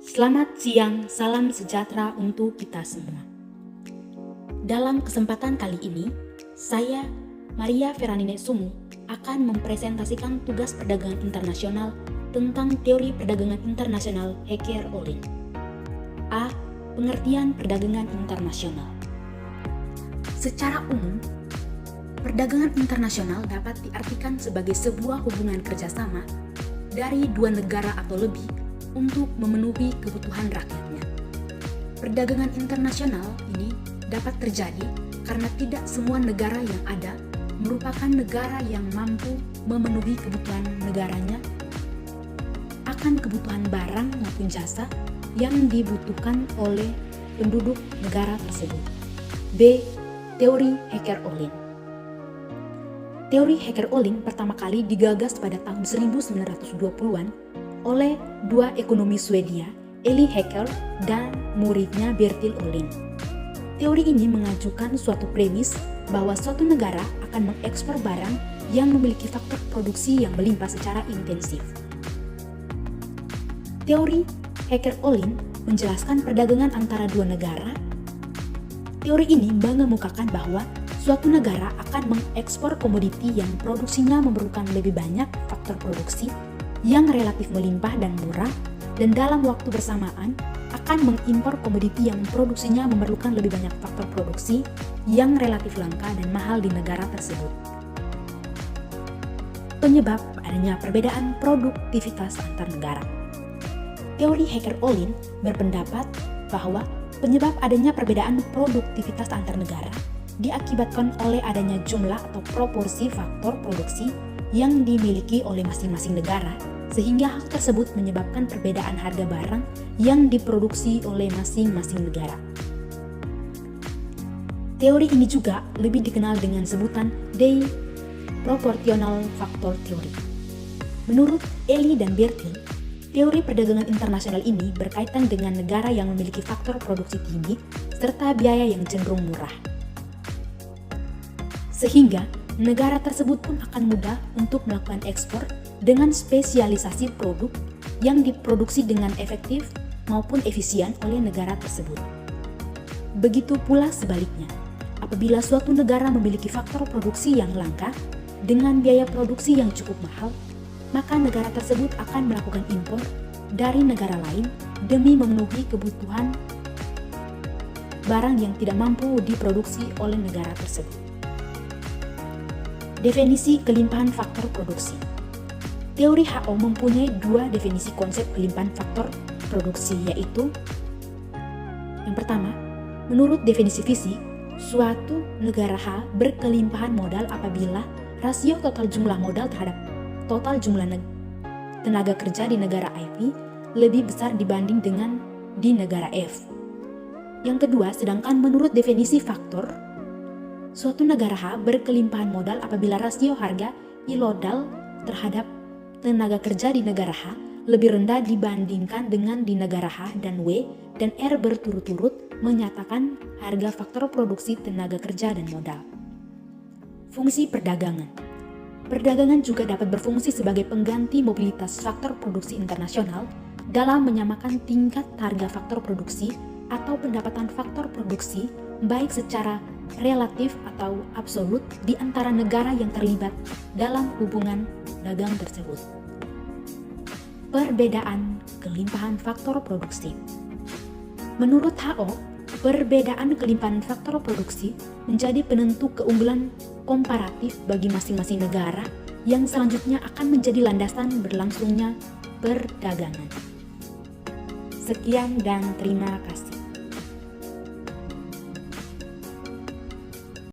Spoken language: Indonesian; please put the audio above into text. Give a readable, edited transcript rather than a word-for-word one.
Selamat siang, salam sejahtera untuk kita semua. Dalam kesempatan kali ini, saya, Maria Feranine Sumu, akan mempresentasikan tugas perdagangan internasional tentang teori perdagangan internasional Hecker Olin. A. Pengertian perdagangan internasional. Secara umum, perdagangan internasional dapat diartikan sebagai sebuah hubungan kerjasama dari dua negara atau lebih untuk memenuhi kebutuhan rakyatnya. Perdagangan internasional ini dapat terjadi karena tidak semua negara yang ada merupakan negara yang mampu memenuhi kebutuhan negaranya akan kebutuhan barang maupun jasa yang dibutuhkan oleh penduduk negara tersebut. B. Teori Hecker Olin. Teori Hecker Olin pertama kali digagas pada tahun 1920-an oleh dua ekonomi Swedia, Eli Hecker dan muridnya Bertil Olin. Teori ini mengajukan suatu premis bahwa suatu negara akan mengekspor barang yang memiliki faktor produksi yang melimpah secara intensif. Teori Hecker Olin menjelaskan perdagangan antara dua negara. Teori ini mengemukakan bahwa suatu negara akan mengekspor komoditi yang produksinya memerlukan lebih banyak faktor produksi yang relatif melimpah dan murah, dan dalam waktu bersamaan akan mengimpor komoditi yang produksinya memerlukan lebih banyak faktor produksi yang relatif langka dan mahal di negara tersebut. Penyebab adanya perbedaan produktivitas antar negara. Teori Hecker Olin berpendapat bahwa penyebab adanya perbedaan produktivitas antar negara diakibatkan oleh adanya jumlah atau proporsi faktor produksi yang dimiliki oleh masing-masing negara, sehingga hal tersebut menyebabkan perbedaan harga barang yang diproduksi oleh masing-masing negara. Teori ini juga lebih dikenal dengan sebutan De Proportional Factor Theory. Menurut Eli dan Bertil, teori perdagangan internasional ini berkaitan dengan negara yang memiliki faktor produksi tinggi serta biaya yang cenderung murah, sehingga negara tersebut pun akan mudah untuk melakukan ekspor dengan spesialisasi produk yang diproduksi dengan efektif maupun efisien oleh negara tersebut. Begitu pula sebaliknya, apabila suatu negara memiliki faktor produksi yang langka dengan biaya produksi yang cukup mahal, maka negara tersebut akan melakukan impor dari negara lain demi memenuhi kebutuhan barang yang tidak mampu diproduksi oleh negara tersebut. Definisi kelimpahan faktor produksi. Teori HO mempunyai dua definisi konsep kelimpahan faktor produksi, yaitu yang pertama, menurut definisi fisik, suatu negara H berkelimpahan modal apabila rasio total jumlah modal terhadap total jumlah tenaga kerja di negara IP lebih besar dibanding dengan di negara F. Yang kedua, sedangkan menurut definisi faktor, suatu negara H berkelimpahan modal apabila rasio harga I-Lodal terhadap tenaga kerja di negara H lebih rendah dibandingkan dengan di negara H, dan W dan R berturut-turut menyatakan harga faktor produksi tenaga kerja dan modal. Fungsi perdagangan. Perdagangan juga dapat berfungsi sebagai pengganti mobilitas faktor produksi internasional dalam menyamakan tingkat harga faktor produksi atau pendapatan faktor produksi baik secara relatif atau absolut di antara negara yang terlibat dalam hubungan dagang tersebut. Perbedaan kelimpahan faktor produksi. Menurut HO, perbedaan kelimpahan faktor produksi menjadi penentu keunggulan komparatif bagi masing-masing negara yang selanjutnya akan menjadi landasan berlangsungnya perdagangan. Sekian dan terima kasih.